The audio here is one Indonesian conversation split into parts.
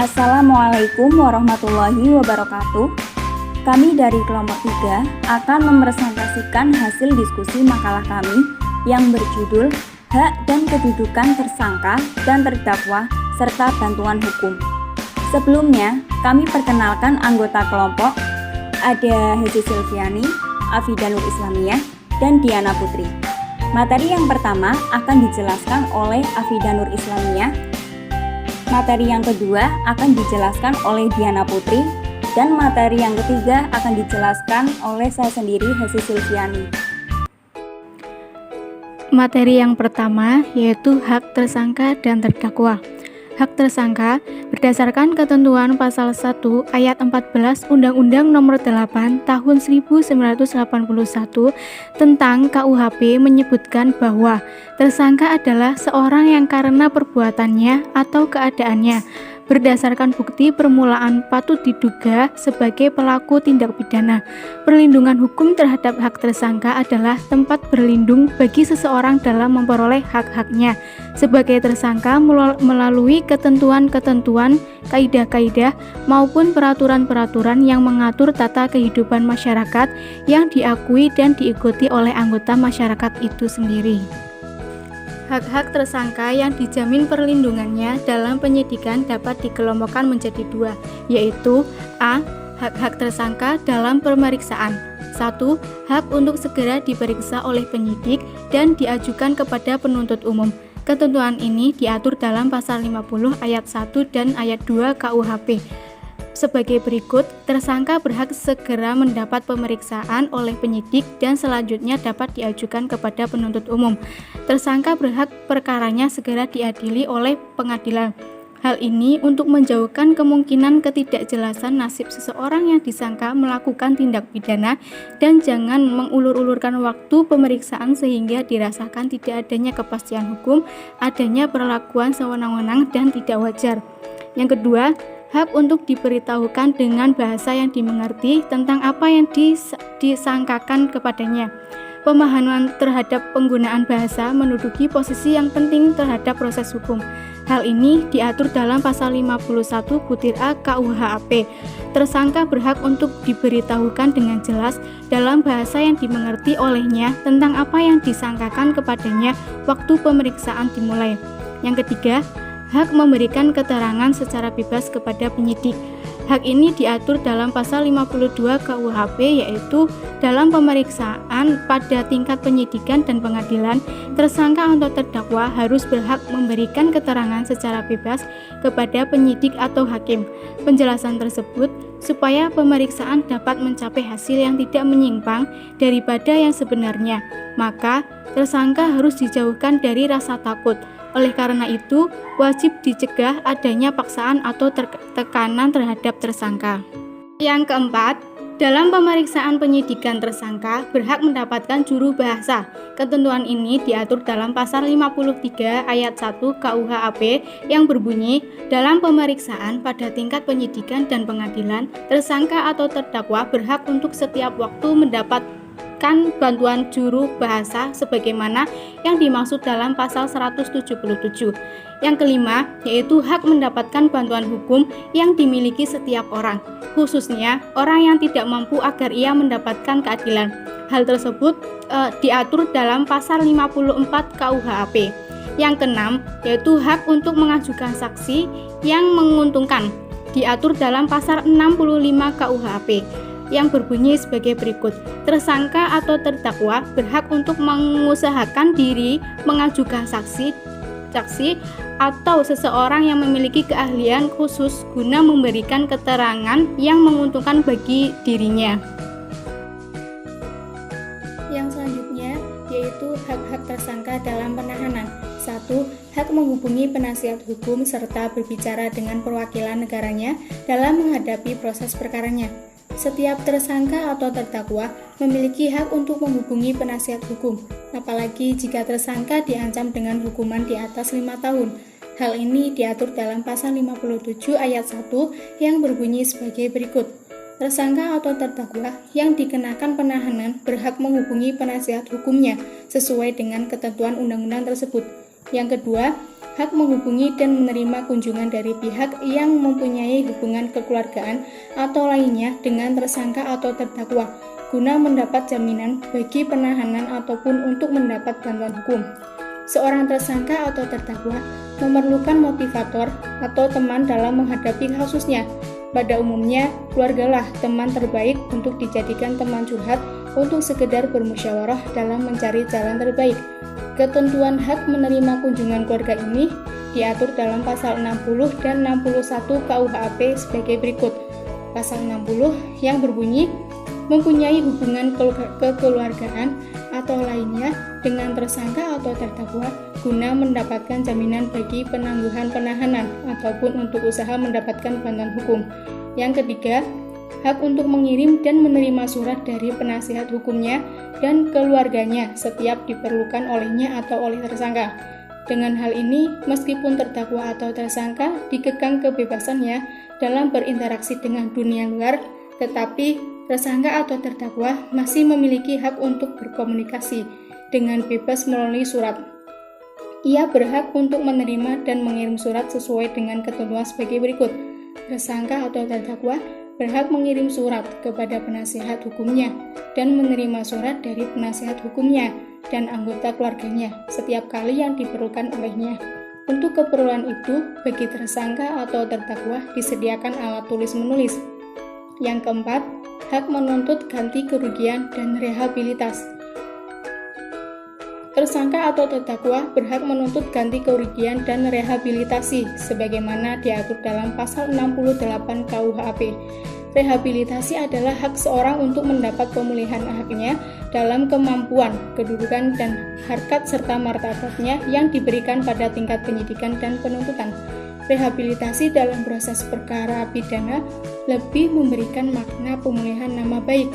Assalamualaikum warahmatullahi wabarakatuh. Kami dari kelompok 3 akan mempresentasikan hasil diskusi makalah kami yang berjudul Hak dan Kedudukan Tersangka dan Terdakwa serta Bantuan Hukum. Sebelumnya, kami perkenalkan anggota kelompok, ada Hezi Silviani, Afidah Nur Islamiyah, dan Diana Putri. Materi yang pertama akan dijelaskan oleh Afidah Nur Islamiyah. Materi yang kedua akan dijelaskan oleh Diana Putri, dan materi yang ketiga akan dijelaskan oleh saya sendiri, Hezi Silviani. Materi yang pertama yaitu hak tersangka dan terdakwa. Hak tersangka berdasarkan ketentuan pasal 1 ayat 14 Undang-Undang Nomor 8 Tahun 1981 tentang KUHP menyebutkan bahwa tersangka adalah seorang yang karena perbuatannya atau keadaannya berdasarkan bukti permulaan patut diduga sebagai pelaku tindak pidana. Perlindungan hukum terhadap hak tersangka adalah tempat berlindung bagi seseorang dalam memperoleh hak-haknya sebagai tersangka melalui ketentuan-ketentuan, kaidah-kaidah maupun peraturan-peraturan yang mengatur tata kehidupan masyarakat yang diakui dan diikuti oleh anggota masyarakat itu sendiri. Hak-hak tersangka yang dijamin perlindungannya dalam penyidikan dapat dikelompokkan menjadi dua, yaitu A. Hak-hak tersangka dalam pemeriksaan. 1. Hak untuk segera diperiksa oleh penyidik dan diajukan kepada penuntut umum. Ketentuan ini diatur dalam pasal 50 ayat 1 dan ayat 2 KUHP. Sebagai berikut, tersangka berhak segera mendapat pemeriksaan oleh penyidik dan selanjutnya dapat diajukan kepada penuntut umum. Tersangka berhak perkaranya segera diadili oleh pengadilan. Hal ini untuk menjauhkan kemungkinan ketidakjelasan nasib seseorang yang disangka melakukan tindak pidana dan jangan mengulur-ulurkan waktu pemeriksaan sehingga dirasakan tidak adanya kepastian hukum, adanya perlakuan sewenang-wenang dan tidak wajar. Yang kedua, hak untuk diberitahukan dengan bahasa yang dimengerti tentang apa yang disangkakan kepadanya. Pemahaman terhadap penggunaan bahasa menduduki posisi yang penting terhadap proses hukum. Hal ini diatur dalam pasal 51 butir A KUHP. Tersangka berhak untuk diberitahukan dengan jelas dalam bahasa yang dimengerti olehnya tentang apa yang disangkakan kepadanya waktu pemeriksaan dimulai. Yang ketiga, hak memberikan keterangan secara bebas kepada penyidik. Hak ini diatur dalam pasal 52 KUHP, yaitu dalam pemeriksaan pada tingkat penyidikan dan pengadilan, tersangka atau terdakwa harus berhak memberikan keterangan secara bebas kepada penyidik atau hakim. Penjelasan tersebut supaya pemeriksaan dapat mencapai hasil yang tidak menyimpang daripada yang sebenarnya, maka tersangka harus dijauhkan dari rasa takut. Oleh karena itu, wajib dicegah adanya paksaan atau tekanan terhadap tersangka. Yang keempat, dalam pemeriksaan penyidikan tersangka berhak mendapatkan juru bahasa. Ketentuan ini diatur dalam pasal 53 ayat 1 KUHP yang berbunyi, dalam pemeriksaan pada tingkat penyidikan dan pengadilan, tersangka atau terdakwa berhak untuk setiap waktu mendapatkan bantuan juru bahasa sebagaimana yang dimaksud dalam pasal 177. Yang kelima, yaitu hak mendapatkan bantuan hukum yang dimiliki setiap orang, khususnya orang yang tidak mampu agar ia mendapatkan keadilan. Hal tersebut diatur dalam pasal 54 KUHP. Yang keenam, yaitu hak untuk mengajukan saksi yang menguntungkan, diatur dalam pasal 65 KUHP. Yang berbunyi sebagai berikut. Tersangka atau terdakwa berhak untuk mengusahakan diri mengajukan saksi atau seseorang yang memiliki keahlian khusus guna memberikan keterangan yang menguntungkan bagi dirinya. Yang selanjutnya yaitu hak-hak tersangka dalam penahanan. 1. Hak menghubungi penasihat hukum serta berbicara dengan perwakilan negaranya dalam menghadapi proses perkaranya. Setiap tersangka atau terdakwa memiliki hak untuk menghubungi penasihat hukum, apalagi jika tersangka diancam dengan hukuman di atas 5 tahun. Hal ini diatur dalam pasal 57 ayat 1 yang berbunyi sebagai berikut. Tersangka atau terdakwa yang dikenakan penahanan berhak menghubungi penasihat hukumnya sesuai dengan ketentuan undang-undang tersebut. Yang kedua, hak menghubungi dan menerima kunjungan dari pihak yang mempunyai hubungan kekeluargaan atau lainnya dengan tersangka atau terdakwa guna mendapat jaminan bagi penahanan ataupun untuk mendapat bantuan hukum. Seorang tersangka atau terdakwa memerlukan motivator atau teman dalam menghadapi kasusnya. Pada umumnya, keluargalah teman terbaik untuk dijadikan teman curhat untuk sekedar bermusyawarah dalam mencari jalan terbaik. Ketentuan hak menerima kunjungan keluarga ini diatur dalam pasal 60 dan 61 KUHP sebagai berikut. Pasal 60 yang berbunyi mempunyai hubungan kekeluargaan atau lainnya dengan tersangka atau terdakwa guna mendapatkan jaminan bagi penangguhan penahanan ataupun untuk usaha mendapatkan bantuan hukum. Yang ketiga, hak untuk mengirim dan menerima surat dari penasihat hukumnya dan keluarganya setiap diperlukan olehnya atau oleh tersangka. Dengan hal ini, meskipun terdakwa atau tersangka dikekang kebebasannya dalam berinteraksi dengan dunia luar, tetapi tersangka atau terdakwa masih memiliki hak untuk berkomunikasi dengan bebas melalui surat. Ia berhak untuk menerima dan mengirim surat sesuai dengan ketentuan sebagai berikut. Tersangka atau terdakwa berhak mengirim surat kepada penasihat hukumnya dan menerima surat dari penasihat hukumnya dan anggota keluarganya setiap kali yang diperlukan olehnya. Untuk keperluan itu, bagi tersangka atau terdakwa disediakan alat tulis-menulis. Yang keempat, hak menuntut ganti kerugian dan rehabilitas. Tersangka atau terdakwa berhak menuntut ganti kerugian dan rehabilitasi sebagaimana diatur dalam pasal 68 KUHP. Rehabilitasi adalah hak seorang untuk mendapat pemulihan haknya dalam kemampuan, kedudukan, dan harkat serta martabatnya yang diberikan pada tingkat penyidikan dan penuntutan. Rehabilitasi dalam proses perkara pidana lebih memberikan makna pemulihan nama baik.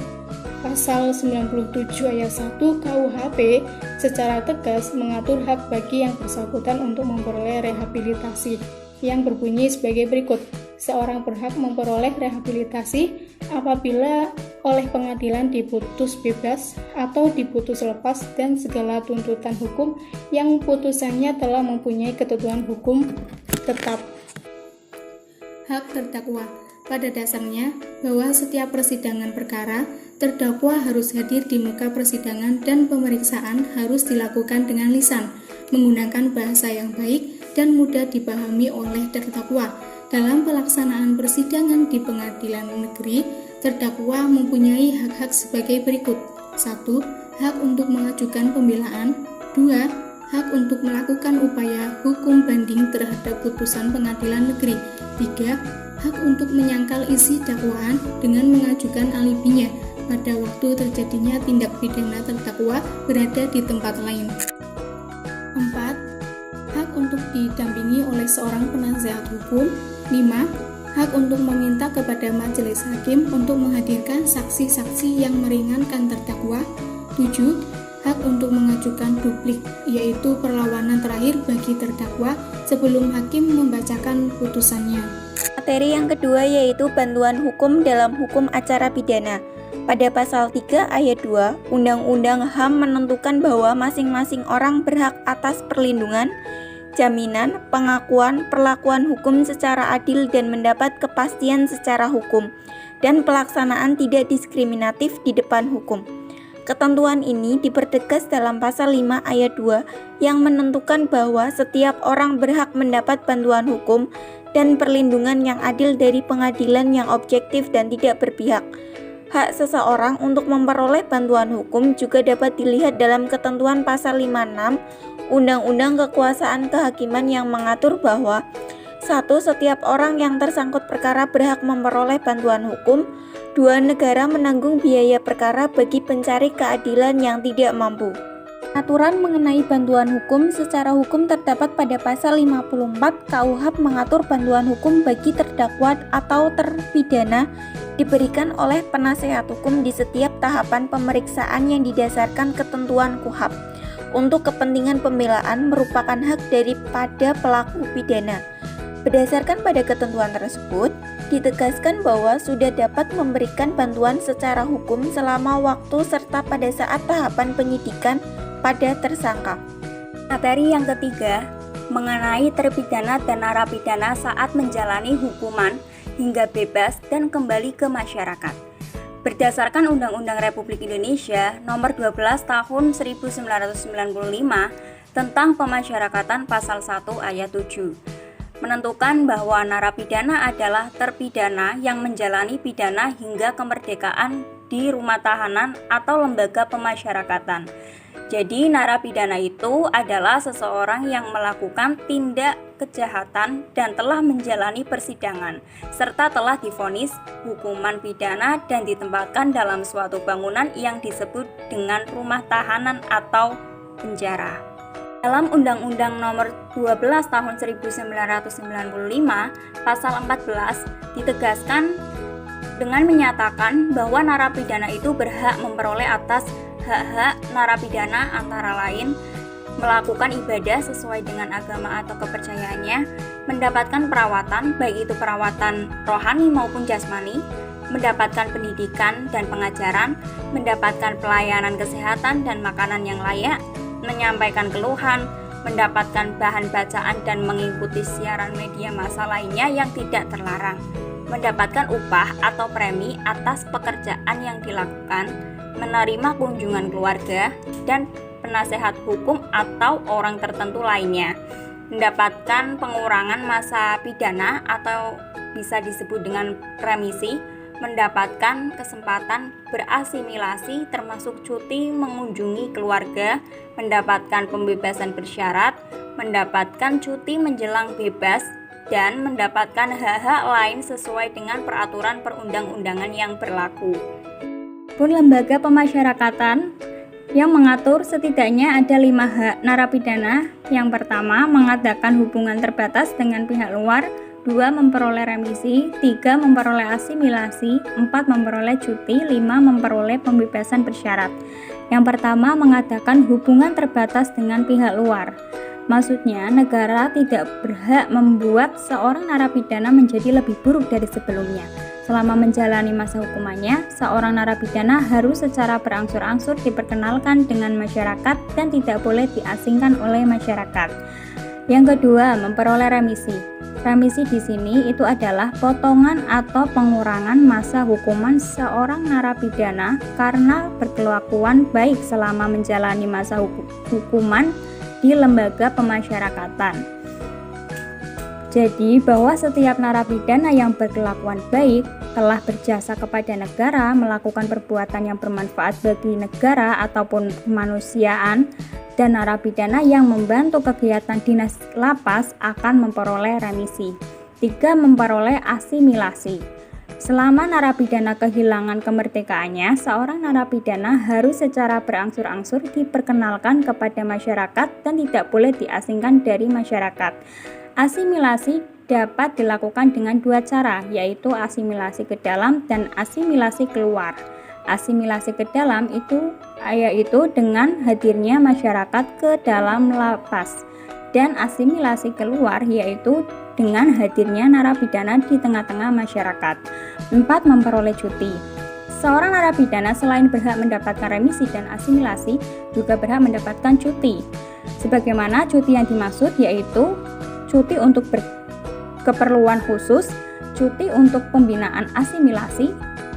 Pasal 97 ayat 1 KUHP secara tegas mengatur hak bagi yang bersangkutan untuk memperoleh rehabilitasi yang berbunyi sebagai berikut. Seorang berhak memperoleh rehabilitasi apabila oleh pengadilan diputus bebas atau diputus lepas dan segala tuntutan hukum yang putusannya telah mempunyai ketentuan hukum tetap. Hak terdakwa. Pada dasarnya, bahwa setiap persidangan perkara, terdakwa harus hadir di muka persidangan dan pemeriksaan harus dilakukan dengan lisan, menggunakan bahasa yang baik dan mudah dipahami oleh terdakwa. Dalam pelaksanaan persidangan di pengadilan negeri, terdakwa mempunyai hak-hak sebagai berikut. 1. Hak untuk mengajukan pembelaan. 2. Hak untuk melakukan upaya hukum banding terhadap putusan pengadilan negeri. 3. Hak untuk menyangkal isi dakwaan dengan mengajukan alibinya pada waktu terjadinya tindak pidana terdakwa berada di tempat lain. 4. Hak untuk didampingi oleh seorang penasihat hukum. 5. Hak untuk meminta kepada majelis hakim untuk menghadirkan saksi-saksi yang meringankan terdakwa. 7. Hak untuk mengajukan duplik, yaitu perlawanan terakhir bagi terdakwa sebelum hakim membacakan putusannya. Materi yang kedua yaitu bantuan hukum dalam hukum acara pidana. Pada pasal 3 ayat 2, Undang-Undang HAM menentukan bahwa masing-masing orang berhak atas perlindungan, jaminan, pengakuan, perlakuan hukum secara adil dan mendapat kepastian secara hukum, dan pelaksanaan tidak diskriminatif di depan hukum. Ketentuan ini dipertegas dalam pasal 5 ayat 2 yang menentukan bahwa setiap orang berhak mendapat bantuan hukum dan perlindungan yang adil dari pengadilan yang objektif dan tidak berpihak. Hak seseorang untuk memperoleh bantuan hukum juga dapat dilihat dalam ketentuan pasal 56 Undang-Undang Kekuasaan Kehakiman yang mengatur bahwa 1. Setiap orang yang tersangkut perkara berhak memperoleh bantuan hukum. 2. Negara menanggung biaya perkara bagi pencari keadilan yang tidak mampu. Aturan mengenai bantuan hukum secara hukum terdapat pada pasal 54 KUHP mengatur bantuan hukum bagi terdakwa atau terpidana diberikan oleh penasehat hukum di setiap tahapan pemeriksaan yang didasarkan ketentuan KUHP. Untuk kepentingan pembelaan merupakan hak daripada pelaku pidana. Berdasarkan pada ketentuan tersebut, ditegaskan bahwa sudah dapat memberikan bantuan secara hukum selama waktu serta pada saat tahapan penyidikan pada tersangka. Materi yang ketiga, mengenai terpidana dan narapidana saat menjalani hukuman hingga bebas dan kembali ke masyarakat. Berdasarkan Undang-Undang Republik Indonesia Nomor 12 Tahun 1995 tentang Pemasyarakatan Pasal 1 Ayat 7, menentukan bahwa narapidana adalah terpidana yang menjalani pidana hingga kemerdekaan di rumah tahanan atau lembaga pemasyarakatan. Jadi narapidana itu adalah seseorang yang melakukan tindak kejahatan dan telah menjalani persidangan, serta telah divonis hukuman pidana dan ditempatkan dalam suatu bangunan yang disebut dengan rumah tahanan atau penjara. Dalam Undang-Undang Nomor 12 Tahun 1995, Pasal 14 ditegaskan dengan menyatakan bahwa narapidana itu berhak memperoleh atas hak-hak narapidana antara lain melakukan ibadah sesuai dengan agama atau kepercayaannya, mendapatkan perawatan, baik itu perawatan rohani maupun jasmani, mendapatkan pendidikan dan pengajaran, mendapatkan pelayanan kesehatan dan makanan yang layak, menyampaikan keluhan, mendapatkan bahan bacaan dan mengikuti siaran media massa lainnya yang tidak terlarang, mendapatkan upah atau premi atas pekerjaan yang dilakukan, menerima kunjungan keluarga dan penasehat hukum atau orang tertentu lainnya, mendapatkan pengurangan masa pidana atau bisa disebut dengan remisi, mendapatkan kesempatan berasimilasi termasuk cuti mengunjungi keluarga, mendapatkan pembebasan bersyarat, mendapatkan cuti menjelang bebas, dan mendapatkan hak-hak lain sesuai dengan peraturan perundang-undangan yang berlaku. Pun lembaga pemasyarakatan yang mengatur setidaknya ada 5 hak narapidana. Yang pertama, mengadakan hubungan terbatas dengan pihak luar, 2. Memperoleh remisi, 3. Memperoleh asimilasi, 4. Memperoleh cuti, 5. Memperoleh pembebasan bersyarat. Yang pertama, mengadakan hubungan terbatas dengan pihak luar. Maksudnya, negara tidak berhak membuat seorang narapidana menjadi lebih buruk dari sebelumnya. Selama menjalani masa hukumannya, seorang narapidana harus secara berangsur-angsur diperkenalkan dengan masyarakat dan tidak boleh diasingkan oleh masyarakat. Yang kedua, memperoleh remisi. Remisi di sini itu adalah potongan atau pengurangan masa hukuman seorang narapidana karena berkelakuan baik selama menjalani masa hukuman di lembaga pemasyarakatan. Jadi bahwa setiap narapidana yang berkelakuan baik telah berjasa kepada negara, melakukan perbuatan yang bermanfaat bagi negara ataupun kemanusiaan, dan narapidana yang membantu kegiatan dinas lapas akan memperoleh remisi. 3. Memperoleh asimilasi. Selama narapidana kehilangan kemerdekaannya, seorang narapidana harus secara berangsur-angsur diperkenalkan kepada masyarakat dan tidak boleh diasingkan dari masyarakat. Asimilasi dapat dilakukan dengan 2 cara, yaitu asimilasi ke dalam dan asimilasi keluar. Asimilasi ke dalam yaitu dengan hadirnya masyarakat ke dalam lapas, dan asimilasi keluar yaitu dengan hadirnya narapidana di tengah-tengah masyarakat. 4. Memperoleh cuti. Seorang narapidana selain berhak mendapatkan remisi dan asimilasi, juga berhak mendapatkan cuti. Sebagaimana cuti yang dimaksud yaitu cuti untuk keperluan khusus, cuti untuk pembinaan asimilasi,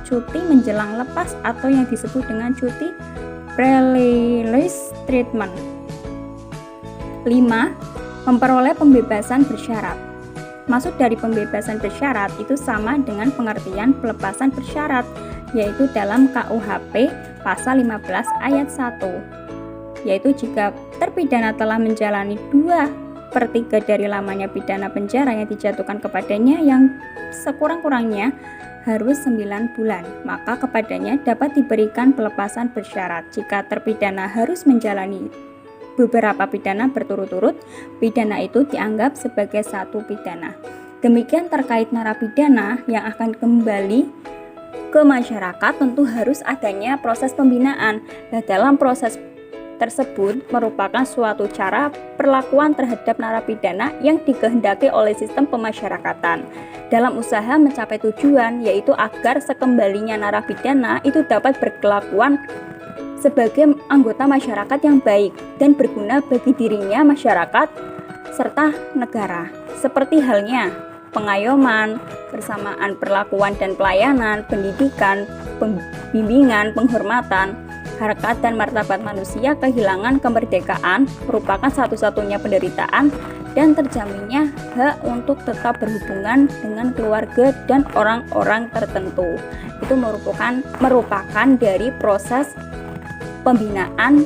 cuti menjelang lepas atau yang disebut dengan cuti pre-release treatment. 5. Memperoleh pembebasan bersyarat. Maksud dari pembebasan bersyarat itu sama dengan pengertian pelepasan bersyarat, yaitu dalam KUHP pasal 15 ayat 1, yaitu jika terpidana telah menjalani 2/3 dari lamanya pidana penjara yang dijatuhkan kepadanya yang sekurang-kurangnya harus 9 bulan, maka kepadanya dapat diberikan pelepasan bersyarat. Jika terpidana harus menjalani beberapa pidana berturut-turut, pidana itu dianggap sebagai satu pidana. Demikian terkait narapidana yang akan kembali ke masyarakat, tentu harus adanya proses pembinaan. Nah, dalam proses tersebut merupakan suatu cara perlakuan terhadap narapidana yang dikehendaki oleh sistem pemasyarakatan dalam usaha mencapai tujuan, yaitu agar sekembalinya narapidana itu dapat berkelakuan sebagai anggota masyarakat yang baik dan berguna bagi dirinya, masyarakat, serta negara, seperti halnya pengayoman, persamaan perlakuan dan pelayanan, pendidikan, pembimbingan, penghormatan, harkat dan martabat manusia. Kehilangan kemerdekaan merupakan satu-satunya penderitaan dan terjaminnya hak untuk tetap berhubungan dengan keluarga dan orang-orang tertentu. Itu merupakan dari proses pembinaan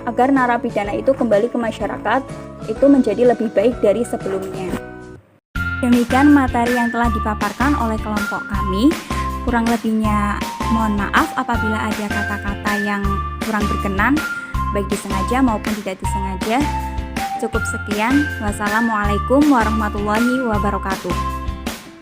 agar narapidana itu kembali ke masyarakat itu menjadi lebih baik dari sebelumnya. Demikian materi yang telah dipaparkan oleh kelompok kami. Kurang lebihnya mohon maaf apabila ada kata-kata yang kurang berkenan, baik disengaja maupun tidak disengaja. Cukup sekian. Wassalamualaikum warahmatullahi wabarakatuh.